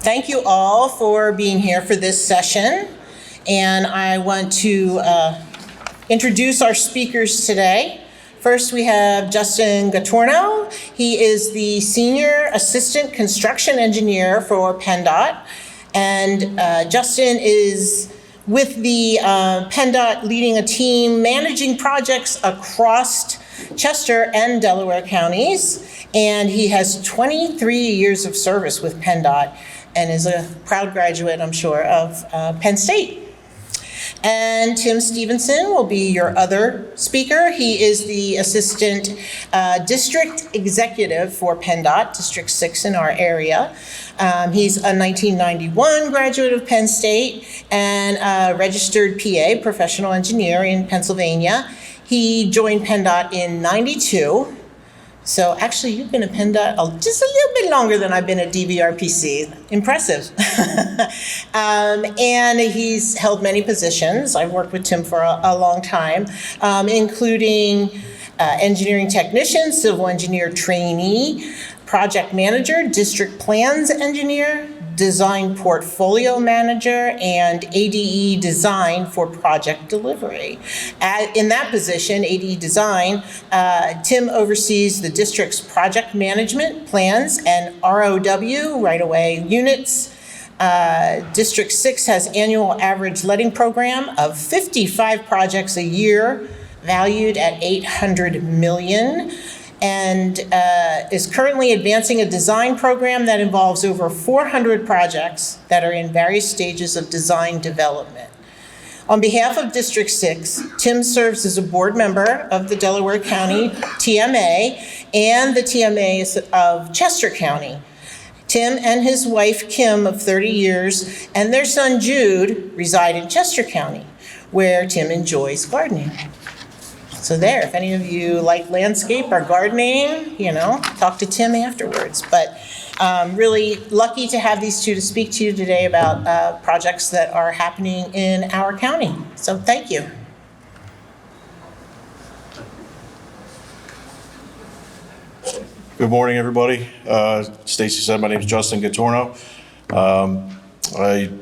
Thank you all for being here for this session. And I want to introduce our speakers today. First, we have Justin Gattorno. He is the Senior Assistant Construction Engineer for PennDOT. And Justin is with the PennDOT leading a team managing projects across Chester and Delaware counties. And he has 23 years of service with PennDOT and is a proud graduate, I'm sure, of Penn State. And Tim Stevenson will be your other speaker. He is the Assistant District Executive for PennDOT, District 6 in our area. He's a 1991 graduate of Penn State and a registered PA, professional engineer in Pennsylvania. He joined PennDOT in '92. So actually, you've been at PennDOT just a little bit longer than I've been at DVRPC. Impressive. And he's held many positions. I've worked with Tim for a long time, including engineering technician, civil engineer trainee, project manager, district plans engineer, design portfolio manager, and ADE design for project delivery. In that position, ADE design, Tim oversees the district's project management plans and ROW, right-of-way units. District 6 has annual average letting program of 55 projects a year, valued at $800 million. And is currently advancing a design program that involves over 400 projects that are in various stages of design development. On behalf of District 6, Tim serves as a board member of the Delaware County TMA and the TMA of Chester County. Tim and his wife, Kim, of 30 years, and their son, Jude, reside in Chester County, where Tim enjoys gardening. So there, if any of you like landscape or gardening, talk to Tim afterwards. But really lucky to have these two to speak to you today about projects that are happening in our county. So thank you. Good morning, everybody. Stacey said my name is Justin Gattorno. I've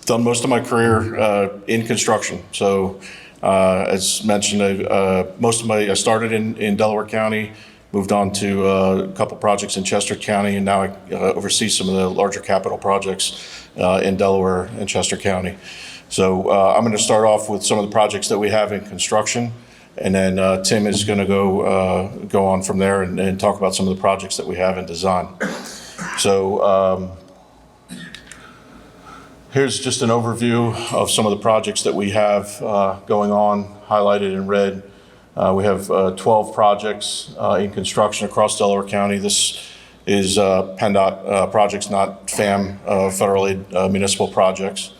done most of my career in construction. So as mentioned, I started in Delaware County, moved on to a couple projects in Chester County, and now I oversee some of the larger capital projects in Delaware and Chester County. So I'm going to start off with some of the projects that we have in construction, and then Tim is going to go on from there and talk about some of the projects that we have in design. So here's just an overview of some of the projects that we have going on, highlighted in red. We have 12 projects in construction across Delaware County. This is PennDOT projects, not FAM, federal aid municipal projects.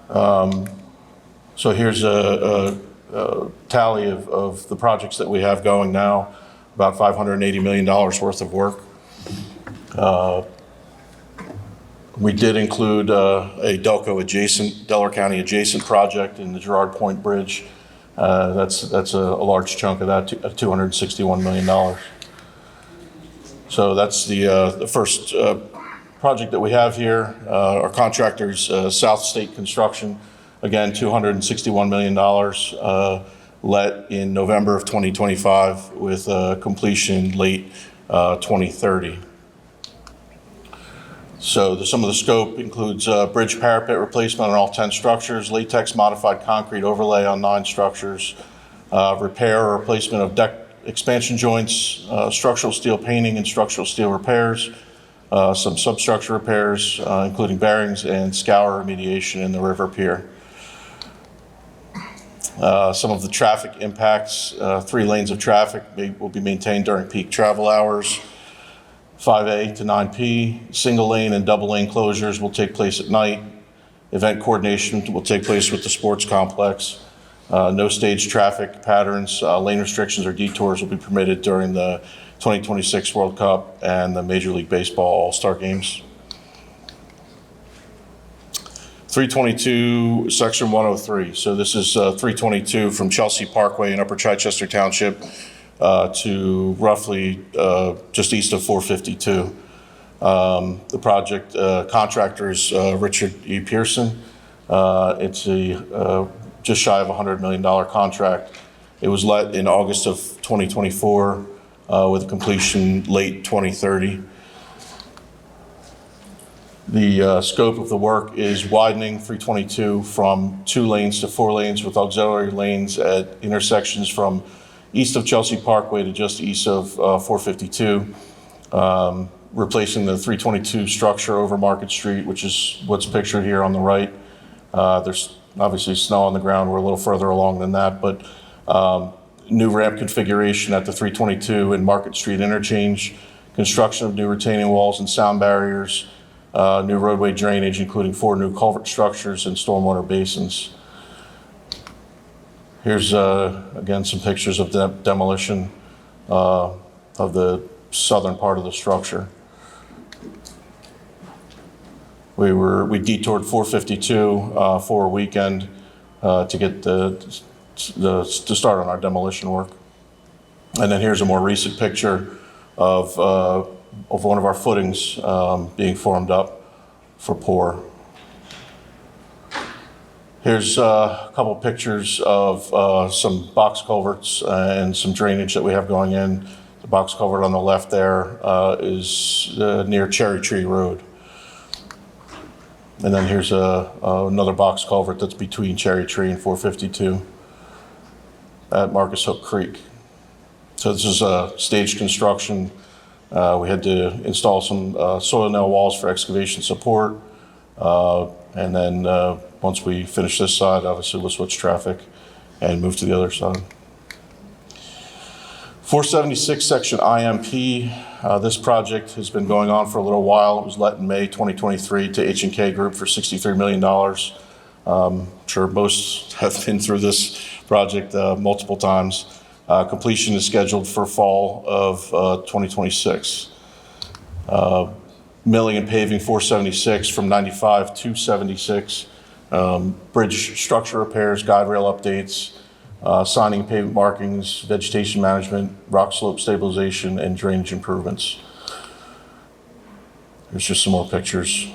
So here's a tally of the projects that we have going now, about $580 million worth of work. We did include a Delaware County adjacent project in the Girard Point Bridge. That's a large chunk of that, $261 million. So that's the first project that we have here. Our contractor's South State Construction, again, $261 million, let in November of 2025 with completion late 2030. So some of the scope includes bridge parapet replacement on all 10 structures, latex modified concrete overlay on 9 structures, repair or replacement of deck expansion joints, structural steel painting and structural steel repairs, some substructure repairs, including bearings and scour remediation in the river pier. Some of the traffic impacts, 3 lanes of traffic will be maintained during peak travel hours. 5A to 9P, single lane and double lane closures will take place at night. Event coordination will take place with the sports complex. No stage traffic patterns, lane restrictions or detours will be permitted during the 2026 World Cup and the Major League Baseball All-Star Games. 322, Section 103. So this is 322 from Chelsea Parkway in Upper Chichester Township to roughly just east of 452. The project contractor is Richard E. Pearson. It's a just shy of $100 million contract. It was let in August of 2024 with a completion late 2030. The scope of the work is widening 322 from 2 lanes to 4 lanes with auxiliary lanes at intersections from east of Chelsea Parkway to just east of 452, replacing the 322 structure over Market Street, which is what's pictured here on the right. There's obviously snow on the ground. We're a little further along than that, but new ramp configuration at the 322 and Market Street interchange, construction of new retaining walls and sound barriers, new roadway drainage, including 4 new culvert structures and stormwater basins. Here's, again, some pictures of the demolition of the southern part of the structure. We detoured 452 for a weekend to get to start on our demolition work. And then here's a more recent picture of one of our footings being formed up for pour. Here's a couple of pictures of some box culverts and some drainage that we have going in. The box culvert on the left there is near Cherry Tree Road. And then here's another box culvert that's between Cherry Tree and 452 at Marcus Hook Creek. So this is staged construction. We had to install some soil nail walls for excavation support. And then once we finish this side, obviously we'll switch traffic and move to the other side. 476 section IMP. This project has been going on for a little while. It was let in May 2023 to H&K Group for $63 million. I'm sure most have been through this project multiple times. Completion is scheduled for fall of 2026. Milling and paving 476 from 95 to 76. Bridge structure repairs, guide rail updates, signing pavement markings, vegetation management, rock slope stabilization, and drainage improvements. There's just some more pictures.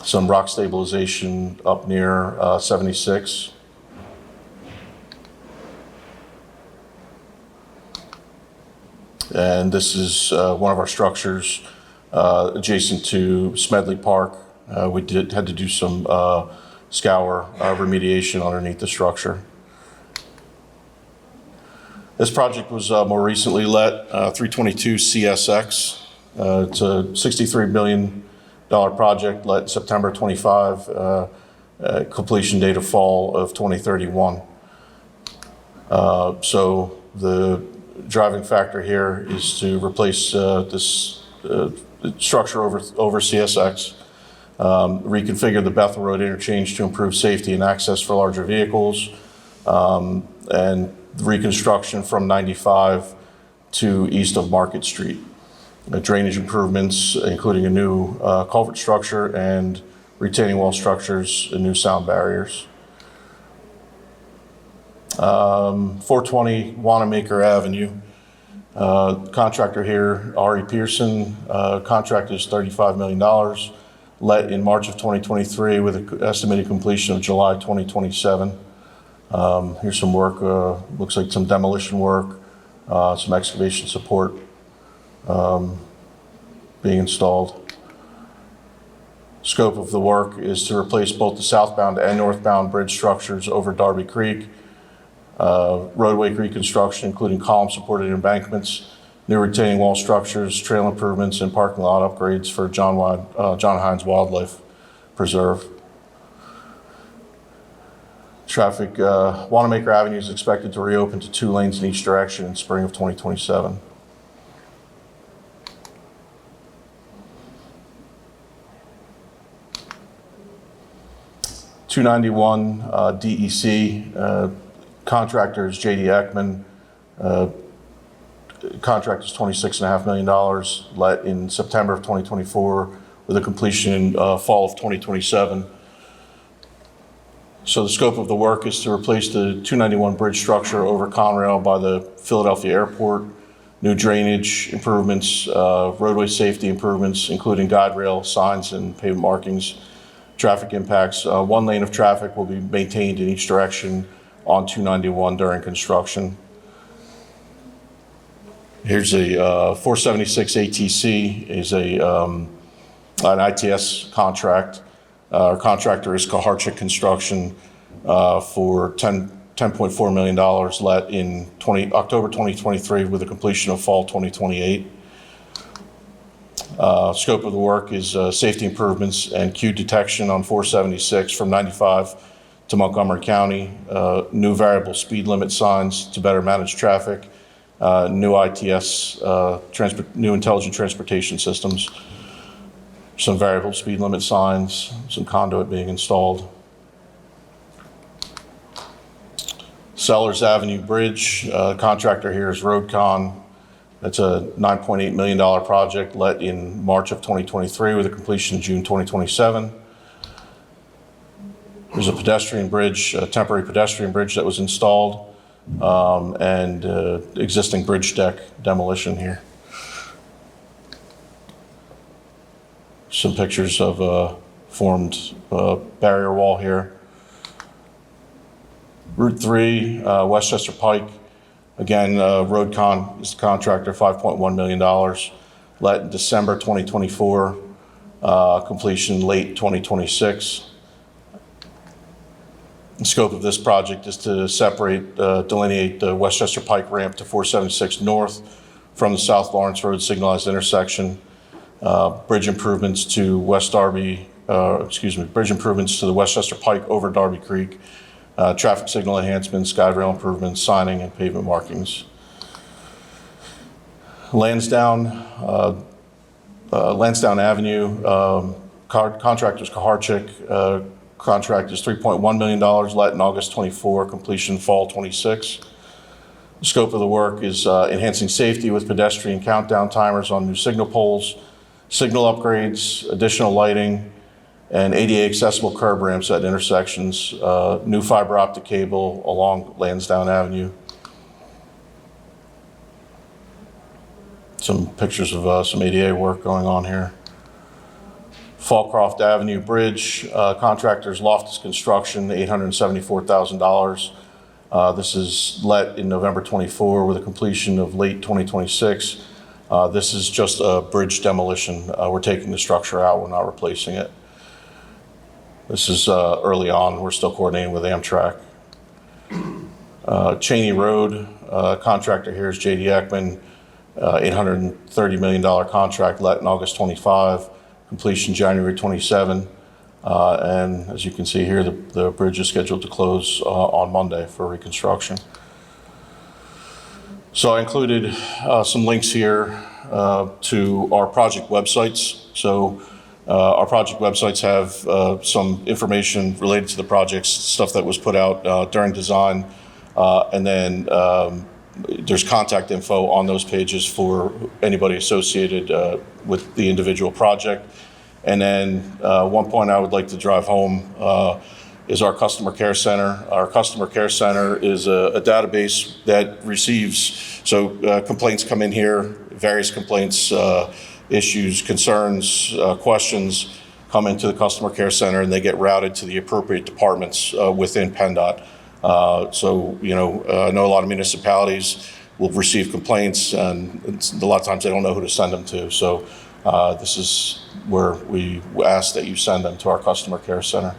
Some rock stabilization up near 76. And this is one of our structures adjacent to Smedley Park. We had to do some scour remediation underneath the structure. This project was more recently let, 322 CSX. It's a $63 million project let September 25, completion date of fall of 2031. So the driving factor here is to replace this structure over CSX, reconfigure the Bethel Road interchange to improve safety and access for larger vehicles, and reconstruction from 95 to east of Market Street. Drainage improvements, including a new culvert structure and retaining wall structures and new sound barriers. 420 Wanamaker Avenue. Contractor here, R.E. Pearson. Contract is $35 million. Let in March of 2023 with an estimated completion of July 2027. Here's some work, looks like some demolition work, some excavation support being installed. Scope of the work is to replace both the southbound and northbound bridge structures over Darby Creek, roadway reconstruction, including column-supported embankments, new retaining wall structures, trail improvements, and parking lot upgrades for John Hines Wildlife Preserve. Traffic, Wanamaker Avenue is expected to reopen to 2 lanes in each direction in spring of 2027. .291 DEC, contractor is J.D. Ekman. Contract is $26.5 million, let in September of 2024 with a completion in fall of 2027. So the scope of the work is to replace the 291 bridge structure over Conrail by the Philadelphia Airport, new drainage improvements, roadway safety improvements, including guide rail, signs, and pavement markings, traffic impacts. 1 lane of traffic will be maintained in each direction on 291 during construction. Here's a 476 ATC is an ITS contract. Our contractor is Kaharchik Construction for $10.4 million let in October 2023 with a completion of fall 2028. Scope of the work is safety improvements and queue detection on 476 from 95 to Montgomery County, new variable speed limit signs to better manage traffic, new ITS, new intelligent transportation systems, some variable speed limit signs, some conduit being installed. Sellers Avenue Bridge, contractor here is Roadcon. That's a $9.8 million project let in March of 2023 with a completion in June 2027. There's a pedestrian bridge, a temporary pedestrian bridge that was installed, and existing bridge deck demolition here. Some pictures of a formed barrier wall here. Route 3, Westchester Pike. Again, Roadcon is the contractor, $5.1 million. Let in December 2024, completion late 2026. The scope of this project is to delineate the Westchester Pike ramp to 476 North from the South Lawrence Road signalized intersection. Bridge improvements to bridge improvements to the Westchester Pike over Darby Creek. Traffic signal enhancements, guide rail improvements, signing, and pavement markings. Lansdowne Avenue, contractors Kaharchik. Contract is $3.1 million, let in August 24, completion fall 26. The scope of the work is enhancing safety with pedestrian countdown timers on new signal poles, signal upgrades, additional lighting, and ADA accessible curb ramps at intersections, new fiber optic cable along Lansdowne Avenue. Some pictures of some ADA work going on here. Fallcroft Avenue Bridge, contractors Loftus Construction, $874,000. This is let in November 24 with a completion of late 2026. This is just a bridge demolition. We're taking the structure out, we're not replacing it. This is early on, we're still coordinating with Amtrak. Cheney Road, contractor here is J.D. Ekman, $830 million contract let in August 25, completion January 27. And as you can see here, the bridge is scheduled to close on Monday for reconstruction. So I included some links here to our project websites. So our project websites have some information related to the projects, stuff that was put out during design, and then there's contact info on those pages for anybody associated with the individual project. And then one point I would like to drive home is our customer care center. Our customer care center is a database that receives, complaints come in here, various complaints, issues, concerns, questions come into the customer care center, and they get routed to the appropriate departments within PennDOT. I know a lot of municipalities will receive complaints, and a lot of times they don't know who to send them to. So this is where we ask that you send them to our customer care center.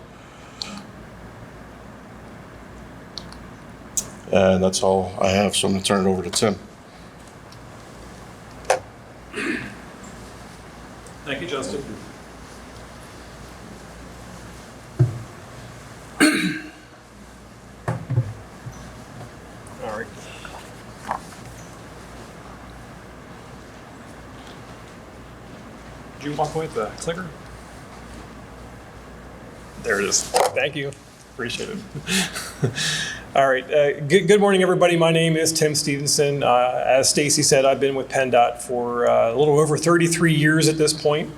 And that's all I have, so I'm going to turn it over to Tim. Thank you, Justin. All right. Did you walk away with the clicker? There it is. Thank you. Appreciate it. All right. Good morning, everybody. My name is Tim Stevenson. As Stacey said, I've been with PennDOT for a little over 33 years at this point.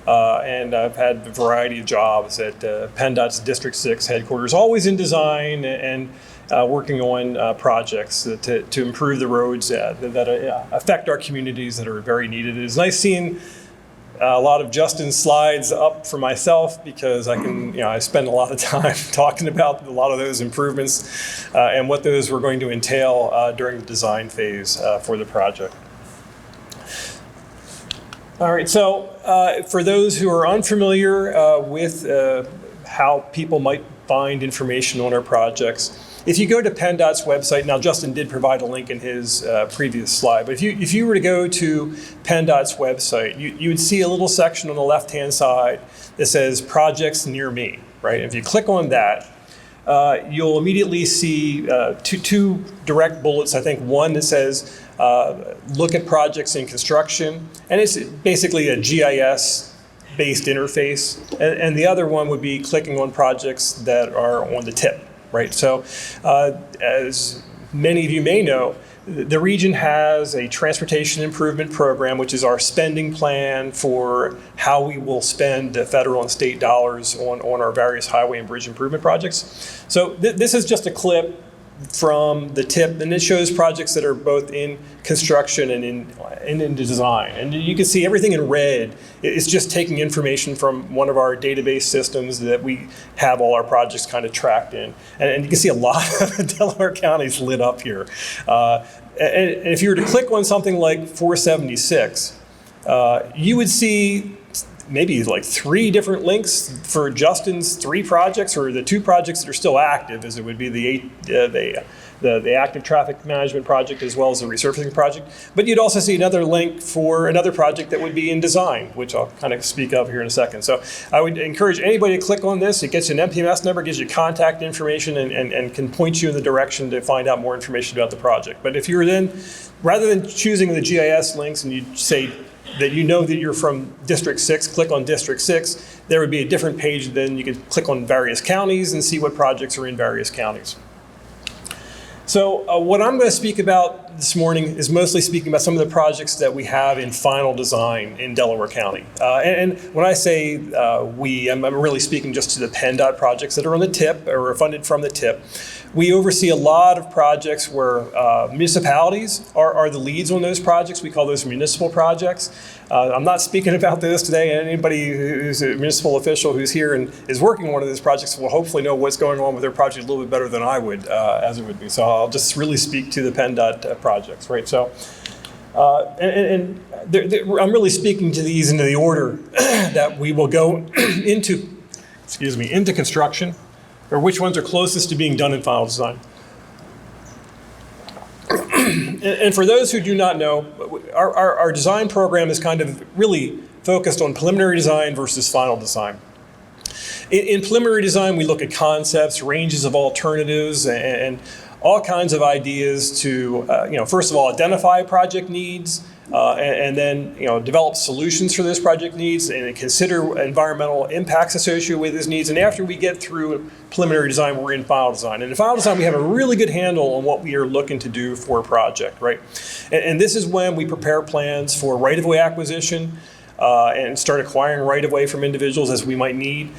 And I've had a variety of jobs at PennDOT's District 6 headquarters, always in design and working on projects to improve the roads that affect our communities that are very needed. It's nice seeing a lot of Justin's slides up for myself because I spend a lot of time talking about a lot of those improvements and what those were going to entail during the design phase for the project. All right, so for those who are unfamiliar with how people might find information on our projects, if you go to PennDOT's website, now Justin did provide a link in his previous slide, but if you were to go to PennDOT's website, you would see a little section on the left-hand side that says projects near me, right? If you click on that, you'll immediately see two direct bullets. I think one that says look at projects in construction, and it's basically a GIS-based interface, and the other one would be clicking on projects that are on the tip. Right, so as many of you may know, the region has a transportation improvement program, which is our spending plan for how we will spend federal and state dollars on our various highway and bridge improvement projects. So this is just a clip from the tip, and it shows projects that are both in construction and in design. And you can see everything in red. It's just taking information from one of our database systems that we have all our projects kind of tracked in. And you can see a lot of Delaware counties lit up here. And if you were to click on something like 476, you would see maybe like 3 different links for Justin's 3 projects, or the 2 projects that are still active, as it would be the active traffic management project as well as the resurfacing project. But you'd also see another link for another project that would be in design, which I'll kind of speak of here in a second. So I would encourage anybody to click on this. It gets you an MPMS number, gives you contact information, and can point you in the direction to find out more information about the project. But if you're then, rather than choosing the GIS links and you say that you know that you're from District 6, click on District 6, there would be a different page. Then you could click on various counties and see what projects are in various counties. So what I'm going to speak about this morning is mostly speaking about some of the projects that we have in final design in Delaware County. And when I say we, I'm really speaking just to the PennDOT projects that are on the tip or are funded from the tip. We oversee a lot of projects where municipalities are the leads on those projects. We call those municipal projects. I'm not speaking about those today. Anybody who's a municipal official who's here and is working on one of those projects will hopefully know what's going on with their project a little bit better than I would, as it would be. So I'll just really speak to the PennDOT projects, right? So, I'm really speaking to these into the order that we will go into construction, or which ones are closest to being done in final design. And for those who do not know, our design program is kind of really focused on preliminary design versus final design. In preliminary design, we look at concepts, ranges of alternatives, and all kinds of ideas to, first of all, identify project needs, and then, develop solutions for those project needs and consider environmental impacts associated with those needs. And after we get through preliminary design, we're in final design. And in final design, we have a really good handle on what we are looking to do for a project, right? And this is when we prepare plans for right-of-way acquisition and start acquiring right-of-way from individuals as we might need.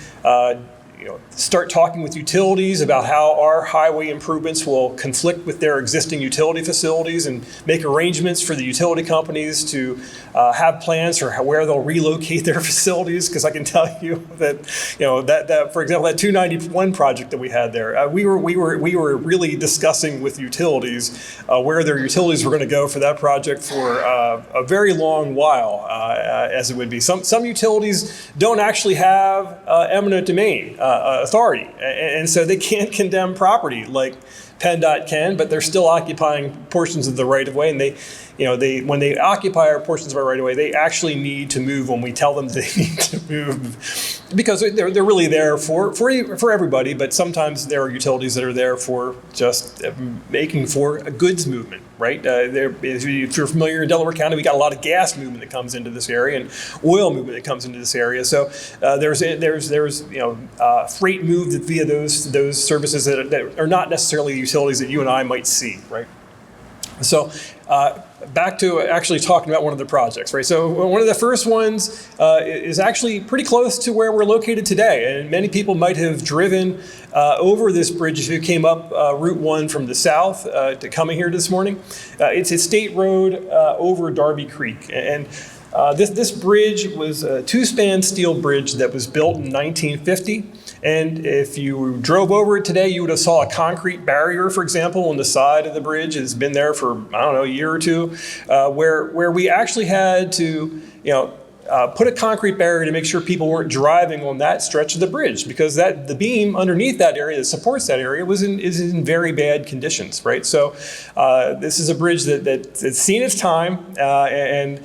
Start talking with utilities about how our highway improvements will conflict with their existing utility facilities, and make arrangements for the utility companies to have plans for where they'll relocate their facilities. Because I can tell you that, that for example, that 291 project that we had there, we were really discussing with utilities where their utilities were going to go for that project for a very long while, as it would be. Some utilities don't actually have eminent domain authority, and so they can't condemn property like PennDOT can, but they're still occupying portions of the right-of-way, and when they occupy our portions of our right-of-way, they actually need to move when we tell them they need to move, because they're really there for everybody, but sometimes there are utilities that are there for just making for a goods movement, right? If you're familiar in Delaware County, we got a lot of gas movement that comes into this area and oil movement that comes into this area. So there's freight moved via those services that are not necessarily utilities that you and I might see, right? So back to actually talking about one of the projects, right? So one of the first ones is actually pretty close to where we're located today, and many people might have driven over this bridge if you came up Route 1 from the south to coming here this morning. It's a state road over Darby Creek, and this bridge was a two-span steel bridge that was built in 1950. And if you drove over it today, you would have saw a concrete barrier, for example, on the side of the bridge. It's been there for, I don't know, a year or two, where we actually had to, put a concrete barrier to make sure people weren't driving on that stretch of the bridge, because the beam underneath that area that supports that area is in very bad conditions, right? So this is a bridge that's seen its time, and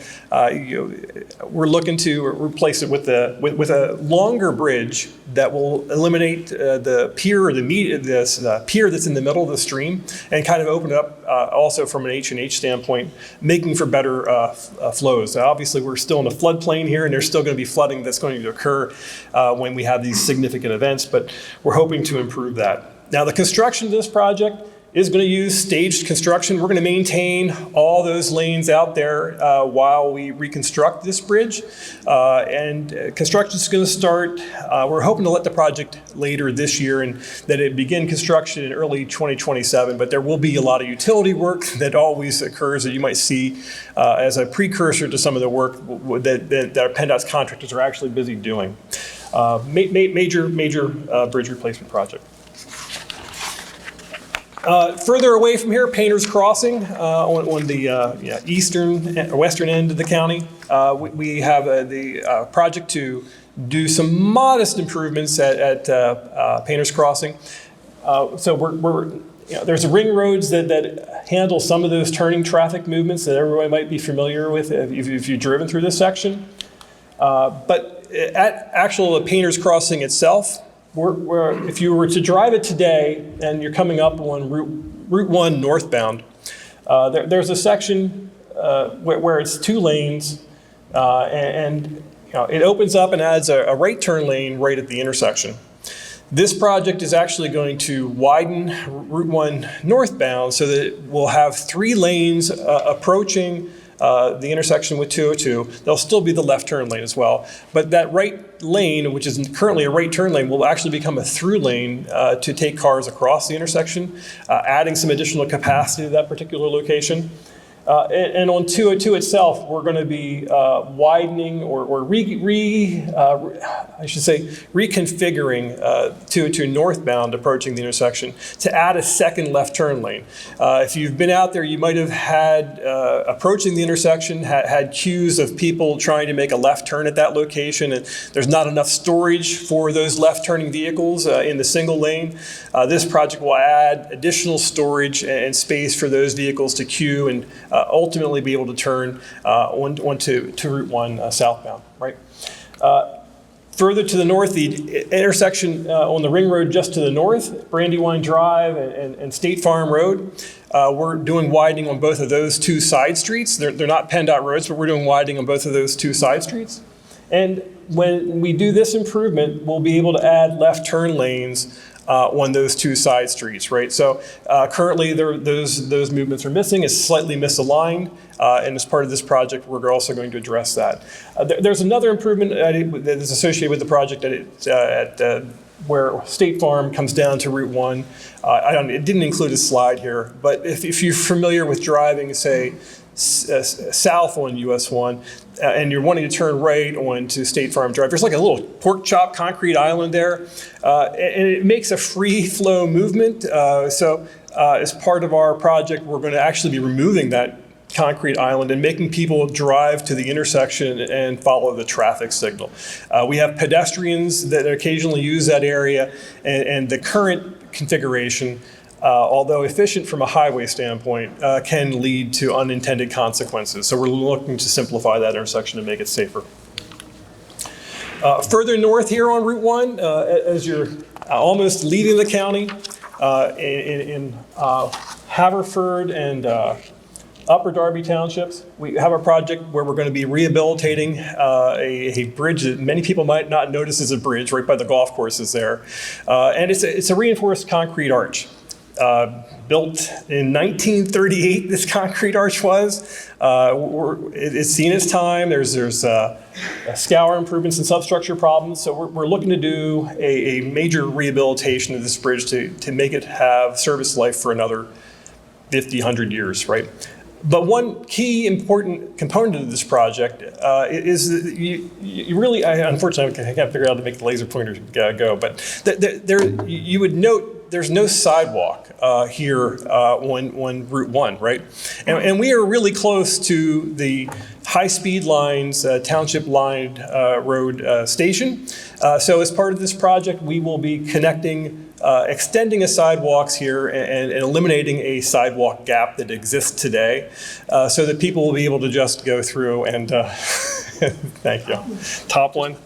we're looking to replace it with a longer bridge that will eliminate the pier or the pier that's in the middle of the stream, and kind of open it up also from an H&H standpoint, making for better flows. Now, obviously, we're still in a floodplain here, and there's still going to be flooding that's going to occur when we have these significant events, but we're hoping to improve that. Now, the construction of this project is going to use staged construction. We're going to maintain all those lanes out there while we reconstruct this bridge. And construction is going to start, we're hoping to let the project later this year, and that it begin construction in early 2027, but there will be a lot of utility work that always occurs that you might see as a precursor to some of the work that our PennDOT's contractors are actually busy doing. Major bridge replacement project. Further away from here, Painter's Crossing on the western end of the county. We have the project to do some modest improvements at Painter's Crossing. So there's ring roads that handle some of those turning traffic movements that everybody might be familiar with if you've driven through this section. But at the Painter's Crossing itself, if you were to drive it today and you're coming up on Route 1 northbound, there's a section where it's 2 lanes, and it opens up and adds a right turn lane right at the intersection. This project is actually going to widen Route 1 northbound so that we'll have 3 lanes approaching the intersection with 202. There'll still be the left turn lane as well, but that right lane, which is currently a right turn lane, will actually become a through lane to take cars across the intersection, adding some additional capacity to that particular location. And on 202 itself, we're going to be widening or reconfiguring 202 northbound approaching the intersection to add a second left turn lane. If you've been out there, you might have had, approaching the intersection, had queues of people trying to make a left turn at that location, and there's not enough storage for those left turning vehicles in the single lane. This project will add additional storage and space for those vehicles to queue and ultimately be able to turn onto Route 1 southbound, right? Further to the north, the intersection on the ring road just to the north, Brandywine Drive and State Farm Road, we're doing widening on both of those 2 side streets. They're not PennDOT roads, but we're doing widening on both of those 2 side streets. And when we do this improvement, we'll be able to add left turn lanes on those 2 side streets, right? So currently those movements are missing. It's slightly misaligned, and as part of this project, we're also going to address that. There's another improvement that is associated with the project at where State Farm comes down to Route 1. It didn't include a slide here, but if you're familiar with driving, say, south on US 1, and you're wanting to turn right onto State Farm Drive, there's like a little pork chop concrete island there, and it makes a free flow movement. So as part of our project, we're going to actually be removing that concrete island and making people drive to the intersection and follow the traffic signal. We have pedestrians that occasionally use that area, and the current configuration, although efficient from a highway standpoint, can lead to unintended consequences. So we're looking to simplify that intersection and make it safer. Further north here on Route 1, as you're almost leaving the county, in Haverford and Upper Darby Townships, we have a project where we're going to be rehabilitating a bridge that many people might not notice is a bridge right by the golf courses there. And it's a reinforced concrete arch. Built in 1938, this concrete arch was. It's seen its time. There's scour improvements and substructure problems. So we're looking to do a major rehabilitation of this bridge to make it have service life for another 50, 100 years, right? But one key important component of this project is that you really, unfortunately, I can't figure out how to make the laser pointer go, but you would note there's no sidewalk here on Route 1, right? And we are really close to the high-speed lines, township lined road station. So as part of this project, we will be connecting extending a sidewalks here and eliminating a sidewalk gap that exists today so that people will be able to just go through and, thank you. Top one.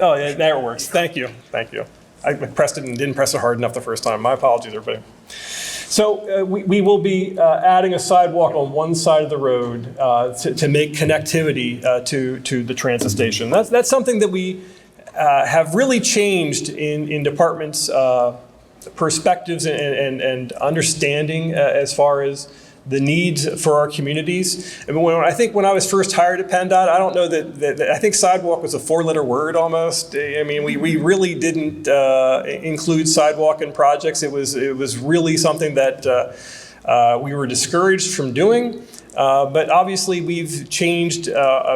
Oh, yeah, there it works. Thank you. Thank you. I pressed it and didn't press it hard enough the first time. My apologies, everybody. So we will be adding a sidewalk on one side of the road to make connectivity to the transit station. That's something that we have really changed in departments' perspectives and understanding as far as the needs for our communities. I mean, I think when I was first hired at PennDOT, I don't know that I think sidewalk was a 4-letter word almost. I mean, we really didn't include sidewalk in projects. It was really something that we were discouraged from doing. But obviously, we've changed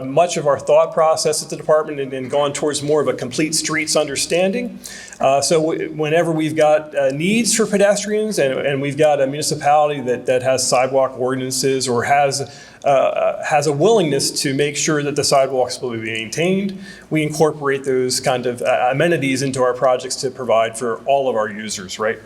much of our thought process at the department and gone towards more of a complete streets understanding. So whenever we've got needs for pedestrians and we've got a municipality that has sidewalk ordinances or has a willingness to make sure that the sidewalks will be maintained, we incorporate those kind of amenities into our projects to provide for all of our users, right?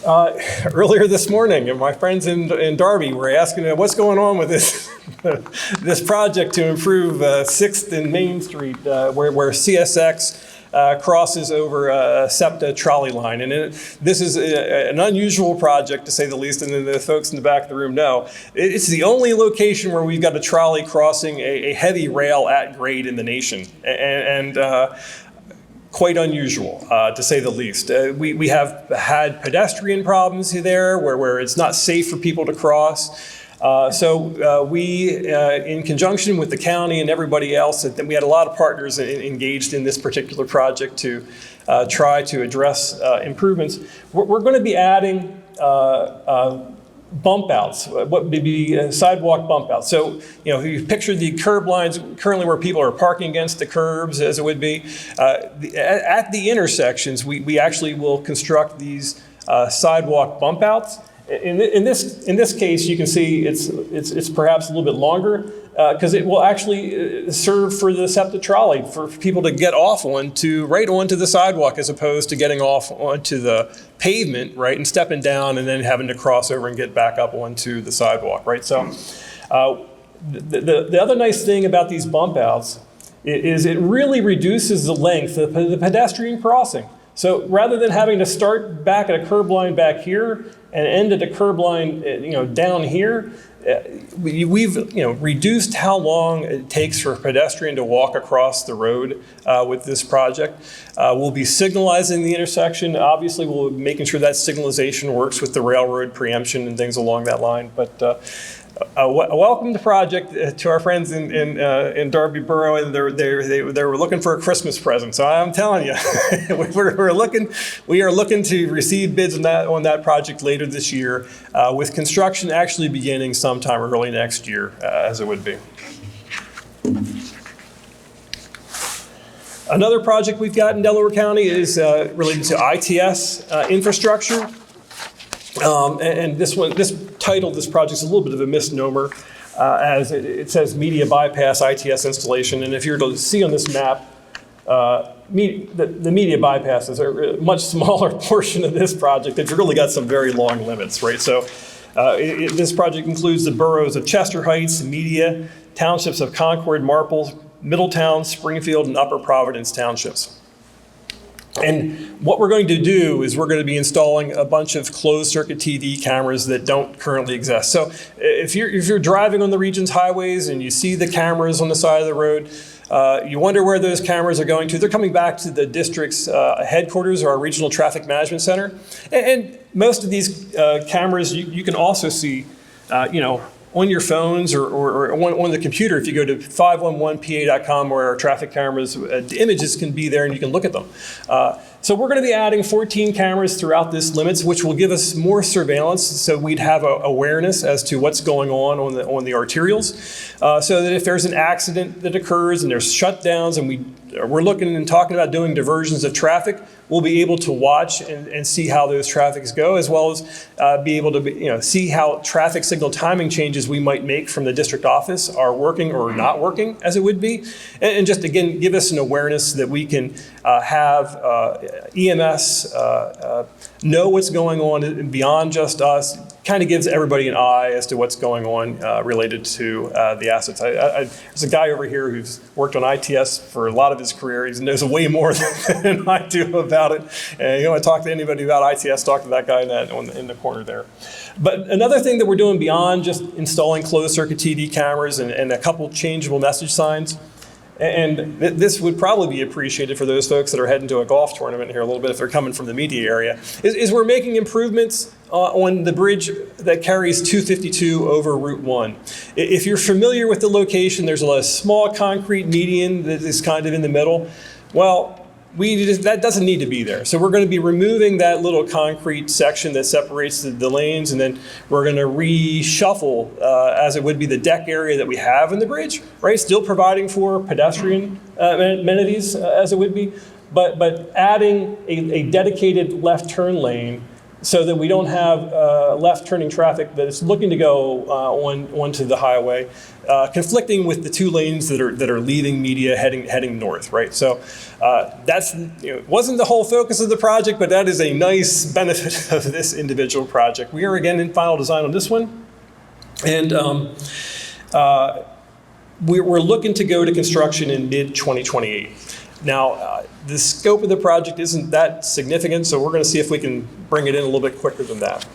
Earlier this morning, my friends in Darby were asking what's going on with this project to improve 6th and Main Street, where CSX crosses over a SEPTA trolley line. And this is an unusual project, to say the least, and the folks in the back of the room know. It's the only location where we've got a trolley crossing a heavy rail at grade in the nation. And quite unusual, to say the least. We have had pedestrian problems there where it's not safe for people to cross. So we, in conjunction with the county and everybody else, we had a lot of partners engaged in this particular project to try to address improvements. We're going to be adding bump outs, what would be sidewalk bump outs. So, you picture the curb lines currently where people are parking against the curbs, as it would be. At the intersections, we actually will construct these sidewalk bump outs. In this case, you can see it's perhaps a little bit longer because it will actually serve for the SEPTA trolley for people to get off right onto the sidewalk as opposed to getting off onto the pavement, right, and stepping down and then having to cross over and get back up onto the sidewalk, right? So the other nice thing about these bump outs is it really reduces the length of the pedestrian crossing. So rather than having to start back at a curb line back here and end at a curb line, down here, we've reduced how long it takes for a pedestrian to walk across the road with this project. We'll be signalizing the intersection. Obviously, we'll be making sure that signalization works with the railroad preemption and things along that line. But welcome the project to our friends in Darby Borough, and they were looking for a Christmas present. So I'm telling you, we are looking to receive bids on that project later this year, with construction actually beginning sometime early next year, as it would be. Another project we've got in Delaware County is related to ITS infrastructure. And this title of this project is a little bit of a misnomer, as it says media bypass ITS installation. And if you're to see on this map, the media bypasses are a much smaller portion of this project. It's really got some very long limits, right? So this project includes the boroughs of Chester Heights, Media, townships of Concord, Marple, Middletown, Springfield, and Upper Providence townships. And what we're going to do is we're going to be installing a bunch of closed circuit TV cameras that don't currently exist. So if you're driving on the region's highways and you see the cameras on the side of the road, You wonder where those cameras are going to. They're coming back to the district's headquarters or our regional traffic management center. And most of these cameras you can also see, on your phones or on the computer. If you go to 511pa.com where our traffic cameras, the images can be there and you can look at them. So we're going to be adding 14 cameras throughout this limits, which will give us more surveillance, so we'd have awareness as to what's going on the arterials, so that if there's an accident that occurs and there's shutdowns and we're looking and talking about doing diversions of traffic, we'll be able to watch and see how those traffics go, as well as be able to see how traffic signal timing changes we might make from the district office are working or not working as it would be, and just again give us an awareness that we can have EMS know what's going on beyond just us. Kind of gives everybody an eye as to what's going on related to the assets. There's a guy over here who's worked on ITS for a lot of his career. He knows way more than I do about it. And you want to talk to anybody about ITS, talk to that guy in the corner there. But another thing that we're doing beyond just installing closed circuit TV cameras and a couple changeable message signs, and this would probably be appreciated for those folks that are heading to a golf tournament here a little bit if they're coming from the media area, is we're making improvements on the bridge that carries 252 over Route 1. If you're familiar with the location, there's a small concrete median that is kind of in the middle. Well, that doesn't need to be there. So we're going to be removing that little concrete section that separates the lanes, and then we're going to reshuffle, as it would be the deck area that we have in the bridge, right? Still providing for pedestrian amenities, as it would be, but adding a dedicated left turn lane so that we don't have left turning traffic that is looking to go onto the highway, conflicting with the two lanes that are leaving media heading north, right? So that's wasn't the whole focus of the project, but that is a nice benefit of this individual project. We are again in final design on this one, and we're looking to go to construction in mid-2028. Now, the scope of the project isn't that significant, so we're going to see if we can bring it in a little bit quicker than that.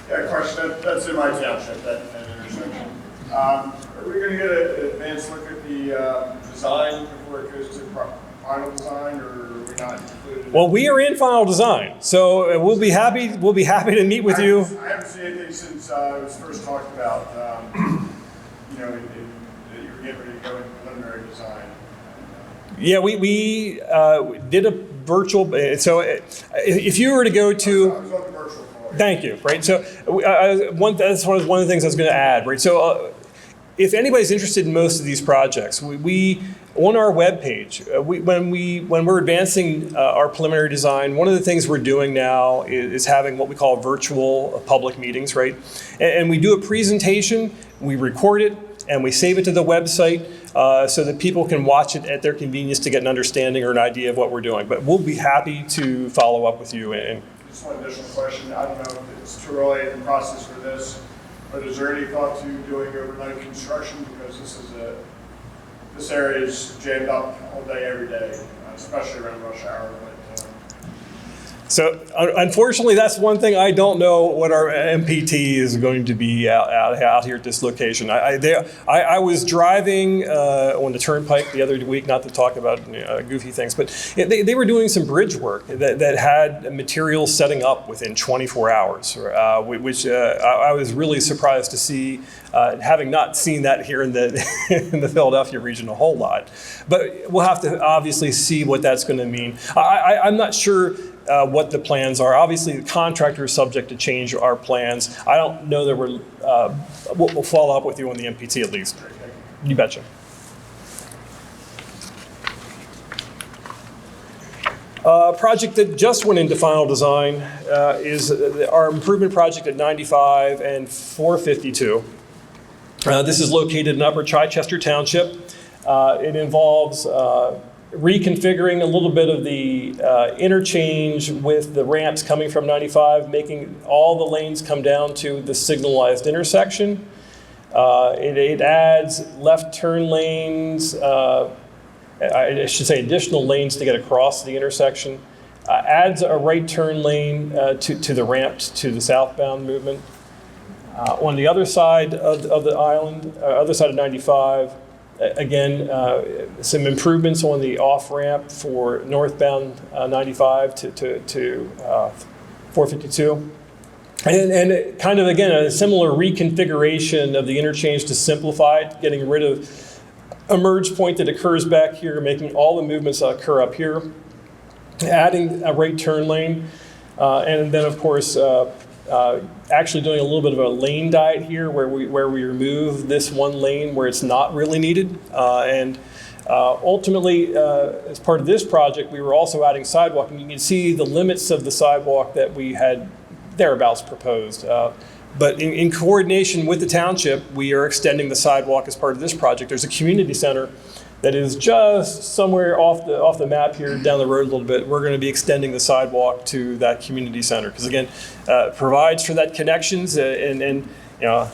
Yeah, question. That's in my township, that intersection. Are we going to get an advanced look at the design before it goes to final design, or are we not included? Well, we are in final design, so we'll be happy to meet with you. I haven't seen anything since it was first talked about. That you were getting ready to go into preliminary design. Yeah, we did a virtual. So if you were to go to, I was on the virtual call. thank you. Right. So that's one of the things I was going to add. Right. So if anybody's interested in most of these projects, we on our webpage, when we're advancing our preliminary design, one of the things we're doing now is having what we call virtual public meetings. Right. And we do a presentation, we record it, and we save it to the website so that people can watch it at their convenience to get an understanding or an idea of what we're doing. But we'll be happy to follow up with you. Just one additional question. I don't know if it's too early in the process for this, but is there any thought to doing overnight construction? Because this area is jammed up all day, every day, especially around rush hour. So unfortunately, that's one thing I don't know what our MPT is going to be out here at this location. I was driving on the turnpike the other week, not to talk about goofy things, but they were doing some bridge work that had materials setting up within 24 hours, which I was really surprised to see, having not seen that here in the Philadelphia region a whole lot. But we'll have to obviously see what that's going to mean. I'm not sure what the plans are. Obviously, the contractor is subject to change our plans. I don't know that we'll follow up with you on the MPT at least. You betcha. Project that just went into final design is our improvement project at 95 and 452. This is located in Upper Chichester Township. It involves reconfiguring a little bit of the interchange with the ramps coming from 95, making all the lanes come down to the signalized intersection. It adds left turn lanes, I should say additional lanes to get across the intersection, adds a right turn lane to the ramp to the southbound movement. On the other side of the island, other side of 95, Again, some improvements on the off-ramp for northbound 95 to 452. And kind of, again, a similar reconfiguration of the interchange to simplify it, getting rid of a merge point that occurs back here, making all the movements occur up here, adding a right turn lane, and then, of course, actually doing a little bit of a lane diet here where we remove this one lane where it's not really needed. Ultimately, as part of this project, we were also adding sidewalk, and you can see the limits of the sidewalk that we had thereabouts proposed. But in coordination with the township, we are extending the sidewalk as part of this project. There's a community center that is just somewhere off the map here down the road a little bit. We're going to be extending the sidewalk to that community center because, again, provides for that connections and you know,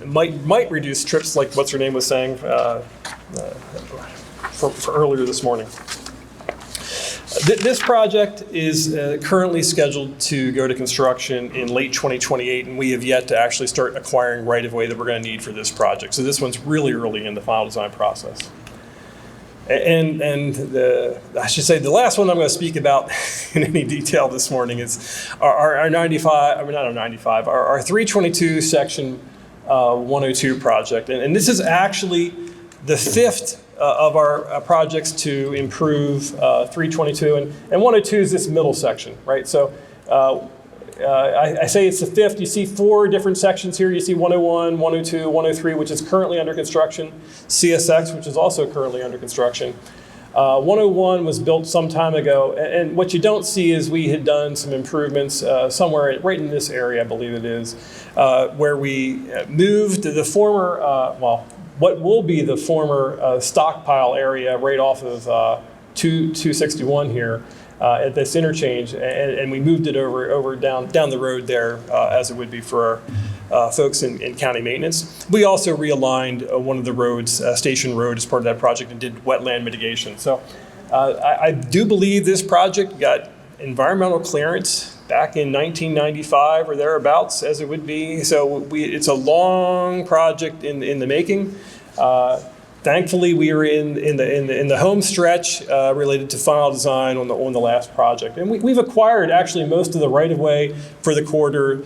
might reduce trips, like what's her name was saying for earlier this morning. This project is currently scheduled to go to construction in late 2028, and we have yet to actually start acquiring right-of-way that we're going to need for this project. So this one's really early in the final design process. And I should say the last one I'm going to speak about in any detail this morning is our 95, I mean not our 95, our 322 section 102 project. And this is actually the fifth of our projects to improve 322, and 102 is this middle section, right? So I say it's the fifth. You see four different sections here. You see 101, 102, 103, which is currently under construction, CSX, which is also currently under construction. 101 was built some time ago, and what you don't see is we had done some improvements somewhere right in this area, I believe it is, where we moved the former, what will be the former stockpile area right off of 261 here at this interchange, and we moved it over down the road there as it would be for our folks in county maintenance. We also realigned one of the roads, Station Road, as part of that project and did wetland mitigation. So I do believe this project got environmental clearance back in 1995 or thereabouts, as it would be. So it's a long project in the making. Thankfully, we were in the home stretch related to final design on the last project, and we've acquired actually most of the right of way for the corridor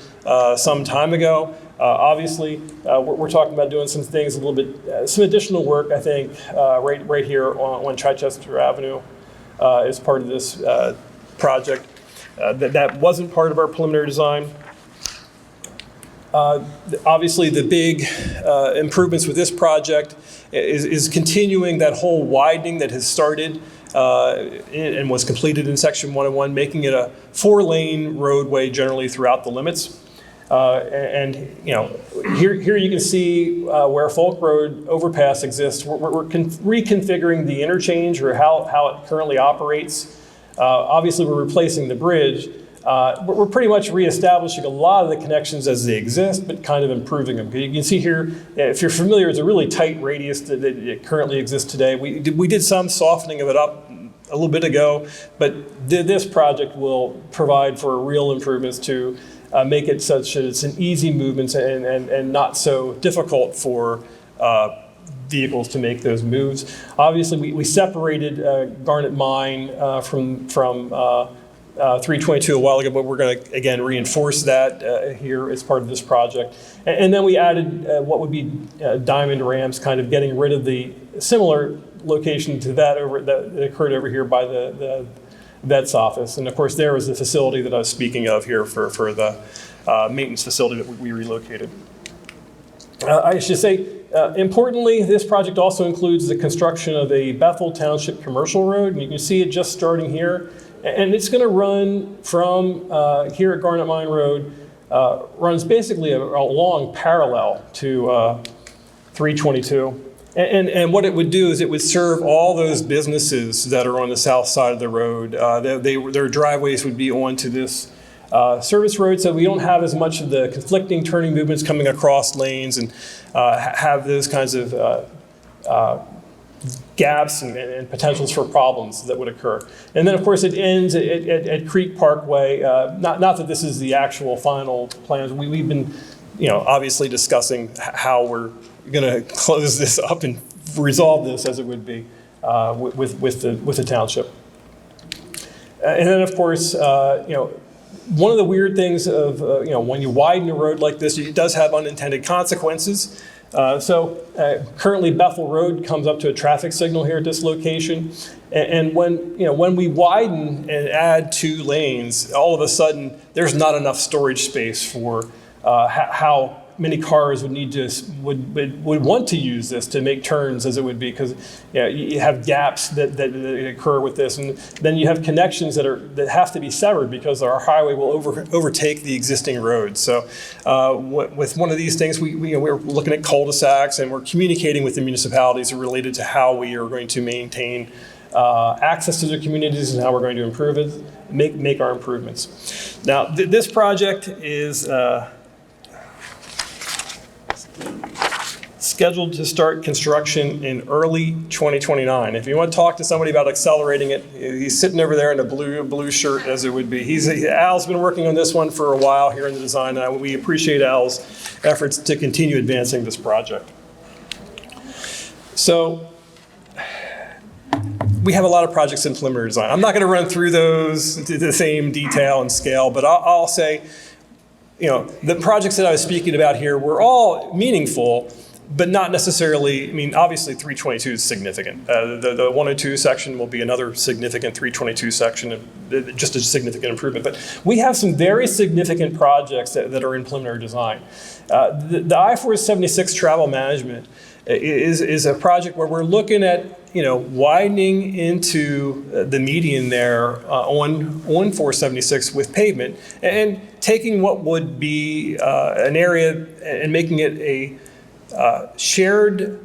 some time ago. Obviously, we're talking about doing some things a little bit, some additional work, I think, right here on Chichester Avenue as part of this project. That wasn't part of our preliminary design. Obviously, the big improvements with this project is continuing that whole widening that has started and was completed in Section 101, making it a 4-lane roadway generally throughout the limits. And you know, here you can see where Folk Road overpass exists. We're reconfiguring the interchange or how it currently operates. Obviously, we're replacing the bridge. We're pretty much reestablishing a lot of the connections as they exist, but kind of improving them. You can see here, if you're familiar, it's a really tight radius that currently exists today. We did some softening of it up a little bit ago, but this project will provide for real improvements to make it such that it's an easy movement and not so difficult for vehicles to make those moves. Obviously, we separated Garnet Mine from 322 a while ago, but we're going to, again, reinforce that here as part of this project. And then we added what would be diamond ramps, kind of getting rid of the similar location to that that occurred over here by the vet's office. And of course, there was the facility that I was speaking of here for the maintenance facility that we relocated. I should say, importantly, this project also includes the construction of a Bethel Township commercial road, and you can see it just starting here. And it's going to run from here at Garnet Mine Road, runs basically along parallel to 322. And what it would do is it would serve all those businesses that are on the south side of the road. Their driveways would be onto this service road, so we don't have as much of the conflicting turning movements coming across lanes and have those kinds of gaps and potentials for problems that would occur. And then, of course, it ends at Creek Parkway. Not that this is the actual final plans. We've been obviously discussing how we're going to close this up and resolve this as it would be with the township. And then, of course, one of the weird things of, when you widen a road like this, it does have unintended consequences. Currently Bethel Road comes up to a traffic signal here at this location. And when we widen and add 2 lanes, all of a sudden, there's not enough storage space for how many cars would want to use this to make turns, as it would be, because you have gaps that occur with this, and then you have connections that have to be severed because our highway will overtake the existing roads. So with one of these things, we're looking at cul-de-sacs, and we're communicating with the municipalities related to how we are going to maintain access to their communities and how we're going to improve it, make our improvements. Now, this project is scheduled to start construction in early 2029. If you want to talk to somebody about accelerating it, he's sitting over there in a blue shirt, as it would be. Al's been working on this one for a while here in the design, and we appreciate Al's efforts to continue advancing this project. So we have a lot of projects in preliminary design. I'm not going to run through those to the same detail and scale, but I'll say, the projects that I was speaking about here were all meaningful, but not necessarily, obviously 322 is significant. The 102 section will be another significant 322 section, just a significant improvement. But we have some very significant projects that are in preliminary design. The I-476 travel management is a project where we're looking at widening into the median there on 476 with pavement, and taking what would be an area and making it a shared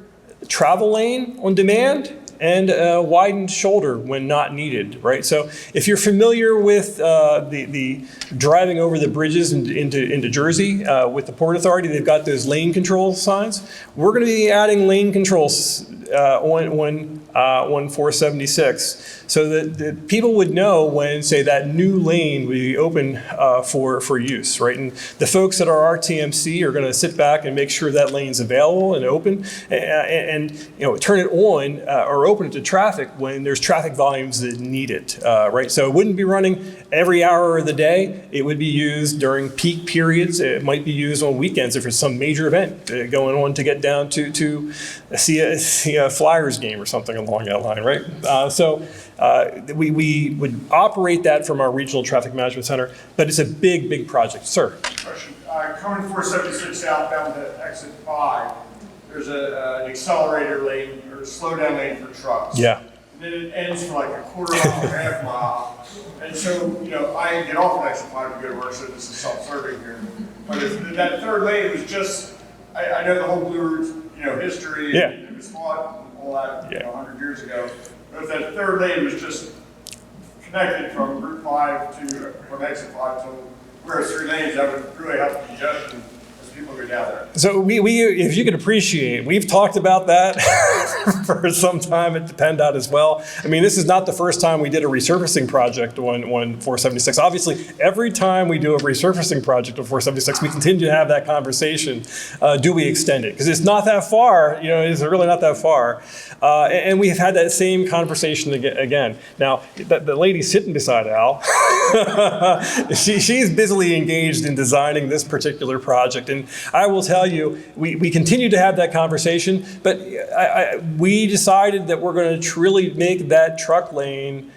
travel lane on demand and a widened shoulder when not needed, right? So if you're familiar with the driving over the bridges into Jersey with the Port Authority, they've got those lane control signs. We're going to be adding lane controls on 476, so that people would know when, say, that new lane would be open for use, right? And the folks at our RTMC are going to sit back and make sure that lane's available and open, and turn it on or open it to traffic when there's traffic volumes that need it, right? So it wouldn't be running every hour of the day. It would be used during peak periods. It might be used on weekends if there's some major event going on to get down to see a Flyers game or something along that line, right? We would operate that from our regional traffic management center, but it's a big project. Sir? Question. Coming 476 southbound to exit 5, there's an accelerator lane or slow down lane for trucks. Yeah. And then it ends for like a quarter mile or half mile. And so, I get off at exit 5 to go to work, so this is self-serving here. But if that third lane was just, I know the whole Blue Route, history, yeah. It was fought and all that, Yeah. 100 years ago. But if that third lane was just connected from Route 5 from exit 5 to where it's 3 lanes, that would really help congestion as people go down there. So we if you could appreciate, we've talked about that for some time at the PennDOT as well. This is not the first time we did a resurfacing project on 476. Obviously, every time we do a resurfacing project on 476, we continue to have that conversation. Do we extend it? Because it's not that far, it's really not that far. And we've had that same conversation again. Now, the lady sitting beside Al, she's busily engaged in designing this particular project. And I will tell you, we continue to have that conversation, but we decided that we're going to really make that truck lane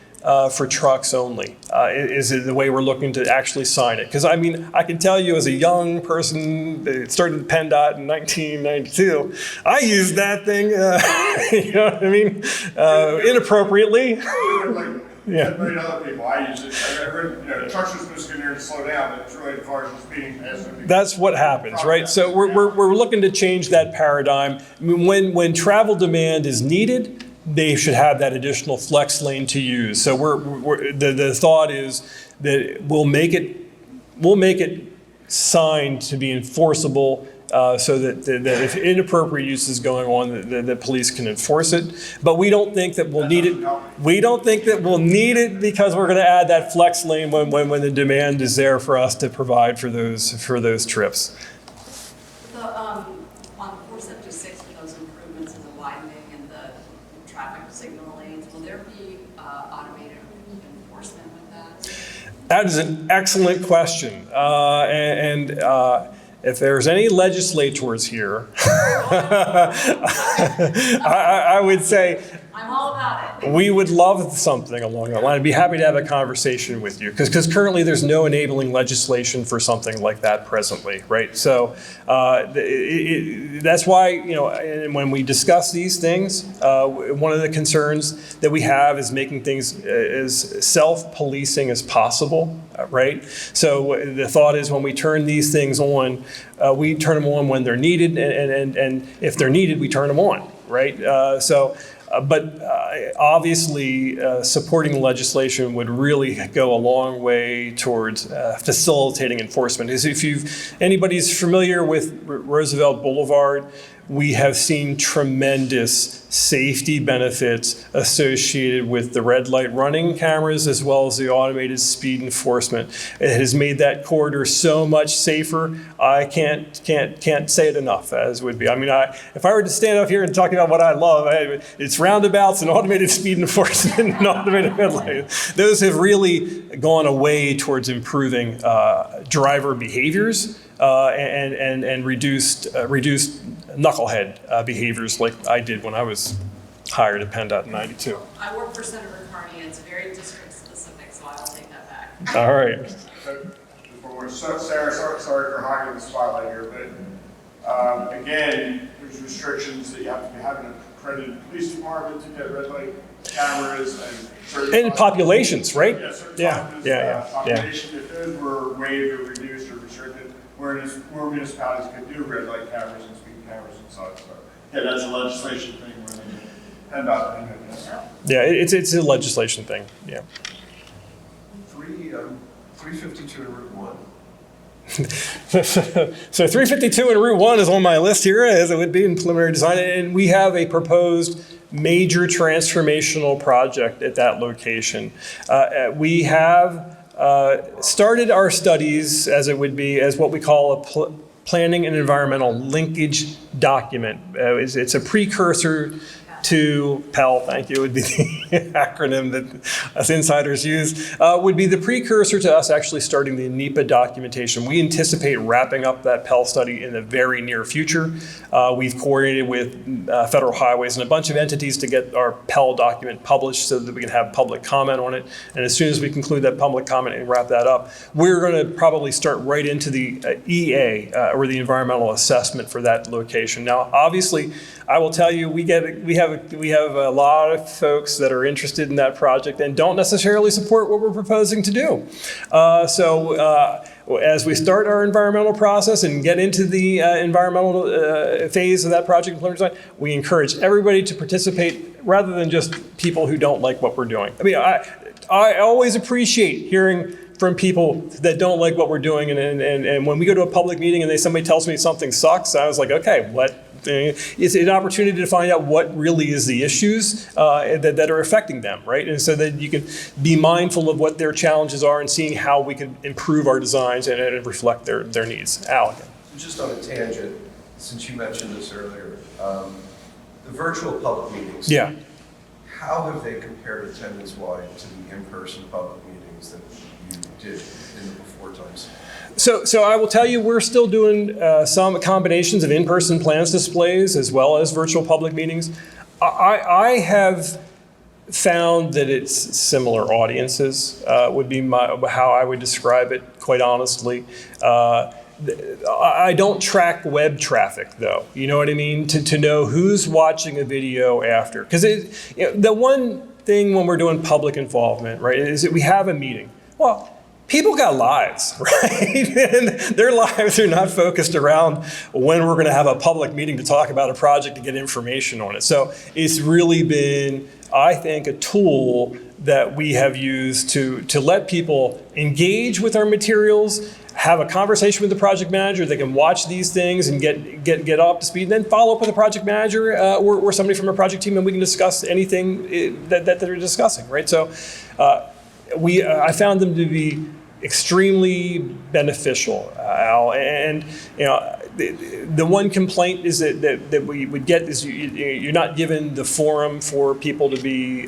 for trucks only, is the way we're looking to actually sign it. Because I can tell you, as a young person that started at PennDOT in 1992, I used that thing, inappropriately. Yeah. Many other people, I use it. The trucks are supposed to get in there and slow down, but it's really the cars are speeding past them. That's what happens, right? So we're looking to change that paradigm. When travel demand is needed, they should have that additional flex lane to use. So the thought is that we'll make it signed to be enforceable, so that if inappropriate use is going on, the police can enforce it. But we don't think that we'll need it. We don't think that we'll need it because we're going to add that flex lane when the demand is there for us to provide for those trips. widening and the traffic signal lanes, will there be automated enforcement with that? That is an excellent question. If there's any legislators here, I would say I'm all about it. we would love something along that line. I'd be happy to have a conversation with you because currently there's no enabling legislation for something like that presently, right? So that's why, and when we discuss these things, one of the concerns that we have is making things as self-policing as possible, right? So the thought is when we turn these things on, we turn them on when they're needed, and if they're needed, we turn them on, right? But obviously, supporting legislation would really go a long way towards facilitating enforcement. If anybody's familiar with Roosevelt Boulevard, we have seen tremendous safety benefits associated with the red light running cameras as well as the automated speed enforcement. It has made that corridor so much safer. I can't say it enough, as would be. I mean, if I were to stand up here and talk about what I love, it's roundabouts and automated speed enforcement and automated red light. Those have really gone away towards improving driver behaviors and reduced knucklehead behaviors like I did when I was hired at PennDOT in '92. I work for Senator Carney. It's very district specific, so I will take that back. All right. Sarah, sorry for hogging the spotlight here, but again, there's restrictions that you have to have an accredited police department to get red light cameras and certain populations, right? Yeah, certain Yeah. population. If those were waived or reduced or restricted, whereas more municipalities could do red light cameras and speed cameras and such. So yeah, that's a legislation thing. PennDOT thing, I guess. Yeah, it's a legislation thing. Yeah. 352 and Route 1. So 352 and Route 1 is on my list here, as it would be in preliminary design, and we have a proposed major transformational project at that location. We have started our studies, as it would be, as what we call a planning and environmental linkage document. It's a precursor to PEL, thank you, would be the acronym that us insiders use, would be the precursor to us actually starting the NEPA documentation. We anticipate wrapping up that PEL study in the very near future. We've coordinated with Federal Highways and a bunch of entities to get our PEL document published so that we can have public comment on it. And as soon as we conclude that public comment and wrap that up, we're going to probably start right into the EA, or the environmental assessment for that location. Now, obviously, I will tell you, we have a lot of folks that are interested in that project and don't necessarily support what we're proposing to do. As we start our environmental process and get into the environmental phase of that project and design, we encourage everybody to participate rather than just people who don't like what we're doing. I mean, I always appreciate hearing from people that don't like what we're doing, and when we go to a public meeting and somebody tells me something sucks, I was like, okay, what? It's an opportunity to find out what really is the issues that are affecting them, right? And so that you can be mindful of what their challenges are and seeing how we can improve our designs and reflect their needs. Al? Just on a tangent, since you mentioned this earlier, the virtual public meetings. Yeah. How have they compared attendance-wise to the in-person public meetings that you did in the before times? So I will tell you, we're still doing some combinations of in-person plans displays as well as virtual public meetings. I have found that it's similar audiences, would be how I would describe it, quite honestly. I don't track web traffic, though. You know what I mean? To know who's watching a video after. Because the one thing when we're doing public involvement, right, is that we have a meeting. Well, people got lives, right? And their lives are not focused around when we're going to have a public meeting to talk about a project to get information on it. So it's really been, I think, a tool that we have used to let people engage with our materials, have a conversation with the project manager. They can watch these things and get up to speed, and then follow up with a project manager or somebody from a project team, and we can discuss anything that they're discussing, right? So I found them to be extremely beneficial, Al, and the one complaint is that we would get is you're not given the forum for people to be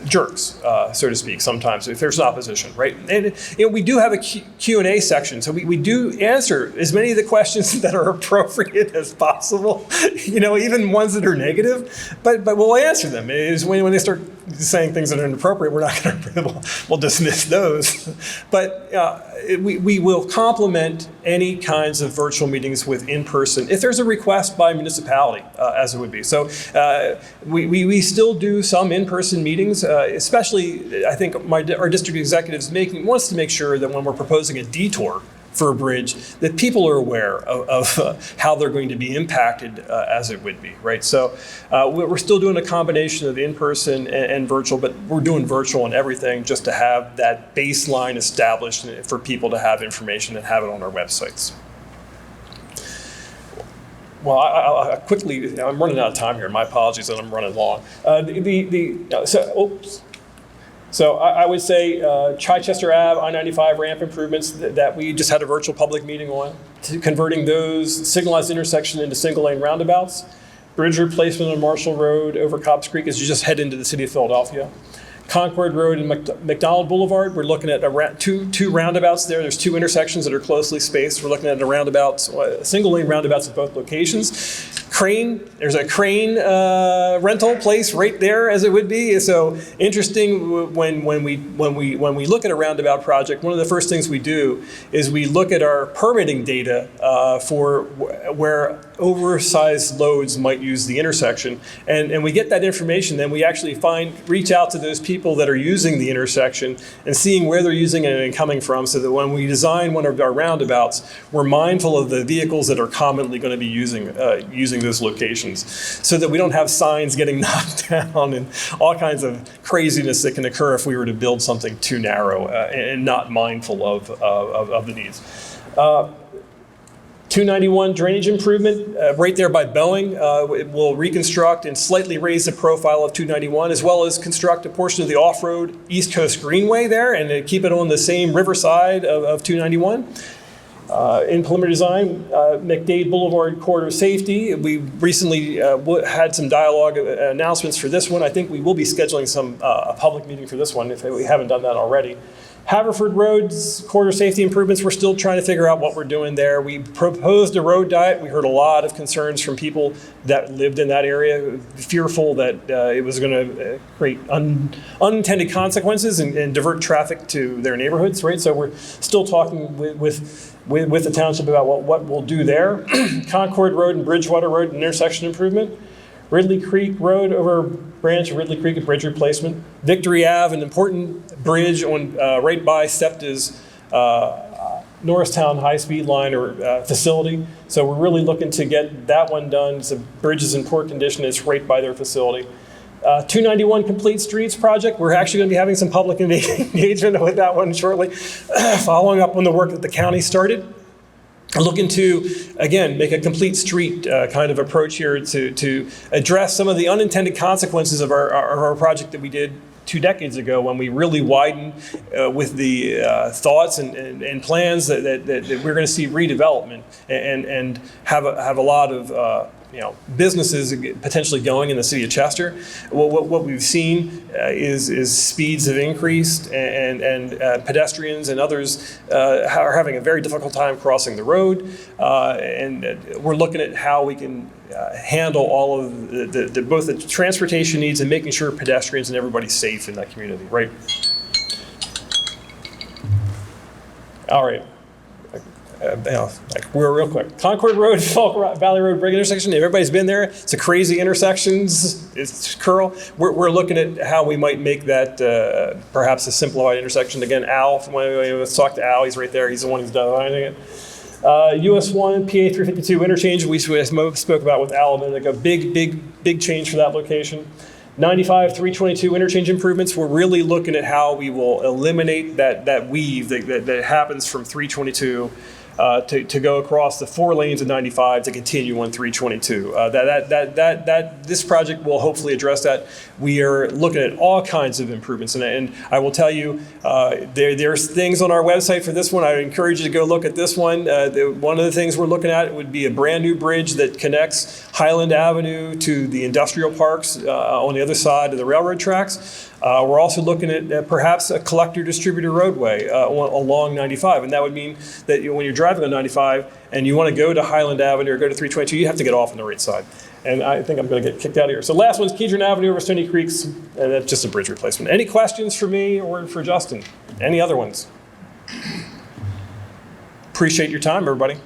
jerks, so to speak, sometimes if there's opposition, right? And we do have a Q&A section, so we do answer as many of the questions that are appropriate as possible, even ones that are negative, but we'll answer them. It is when they start saying things that are inappropriate, we're not going to, we'll dismiss those. But we will complement any kinds of virtual meetings with in-person if there's a request by municipality, as it would be. So we still do some in-person meetings, especially I think our district executives wants to make sure that when we're proposing a detour for a bridge, that people are aware of how they're going to be impacted as it would be, right? So we're still doing a combination of in-person and virtual, but we're doing virtual and everything just to have that baseline established for people to have information and have it on our websites. Well, I'll quickly, I'm running out of time here. My apologies that I'm running long. So I would say Chichester Ave, I-95 ramp improvements that we just had a virtual public meeting on, converting those signalized intersection into single lane roundabouts, bridge replacement on Marshall Road over Cobbs Creek as you just head into the city of Philadelphia. Concord Road and McDonald Boulevard, we're looking at two roundabouts there. There's two intersections that are closely spaced. We're looking at single lane roundabouts at both locations. There's a crane rental place right there as it would be. So interesting when we look at a roundabout project, one of the first things we do is we look at our permitting data for where oversized loads might use the intersection. And we get that information, then we actually reach out to those people that are using the intersection and seeing where they're using it and coming from, so that when we design one of our roundabouts, we're mindful of the vehicles that are commonly going to be using those locations, so that we don't have signs getting knocked down and all kinds of craziness that can occur if we were to build something too narrow and not mindful of the needs. 291 drainage improvement right there by Boeing. It will reconstruct and slightly raise the profile of 291, as well as construct a portion of the off-road East Coast Greenway there and keep it on the same riverside of 291. In preliminary design, McDade Boulevard corridor safety. We recently had some dialogue announcements for this one. I think we will be scheduling a public meeting for this one if we haven't done that already. Haverford Road's corridor safety improvements, we're still trying to figure out what we're doing there. We proposed a road diet. We heard a lot of concerns from people that lived in that area, fearful that it was going to create unintended consequences and divert traffic to their neighborhoods, right? So we're still talking with the township about what we'll do there. Concord Road and Bridgewater Road intersection improvement. Ridley Creek Road over branch of Ridley Creek, a bridge replacement. Victory Ave, an important bridge on right by SEPTA's Norristown high-speed line or facility. So we're really looking to get that one done. The bridge is in poor condition. It's right by their facility. 291 Complete Streets project. We're actually going to be having some public engagement with that one shortly, following up on the work that the county started. Looking to, again, make a complete street kind of approach here to address some of the unintended consequences of our project that we did 2 decades ago, when we really widened with the thoughts and plans that we're going to see redevelopment and have a lot of businesses potentially going in the city of Chester. What we've seen is speeds have increased and pedestrians and others are having a very difficult time crossing the road. And we're looking at how we can handle all of both the transportation needs and making sure pedestrians and everybody's safe in that community, right? All right. We're real quick. Concord Road, Falk Valley Road, Brig intersection. Everybody's been there. It's a crazy intersection. It's curl. We're looking at how we might make that perhaps a simplified intersection. Again, Al, let's talk to Al. He's right there. He's the one who's designing it. US 1, PA 352 interchange. We spoke about with Al a minute ago. Big change for that location. 95, 322 interchange improvements. We're really looking at how we will eliminate that weave that happens from 322 to go across the 4 lanes of 95 to continue on 322. This project will hopefully address that. We are looking at all kinds of improvements, and I will tell you, there's things on our website for this one. I encourage you to go look at this one. One of the things we're looking at would be a brand new bridge that connects Highland Avenue to the industrial parks on the other side of the railroad tracks. We're also looking at perhaps a collector-distributor roadway along 95, and that would mean that when you're driving on 95 and you want to go to Highland Avenue or go to 322, you have to get off on the right side. And I think I'm going to get kicked out of here. So last one's Kedron Avenue over Stony Creeks, and that's just a bridge replacement. Any questions for me or for Justin? Any other ones? Appreciate your time, everybody.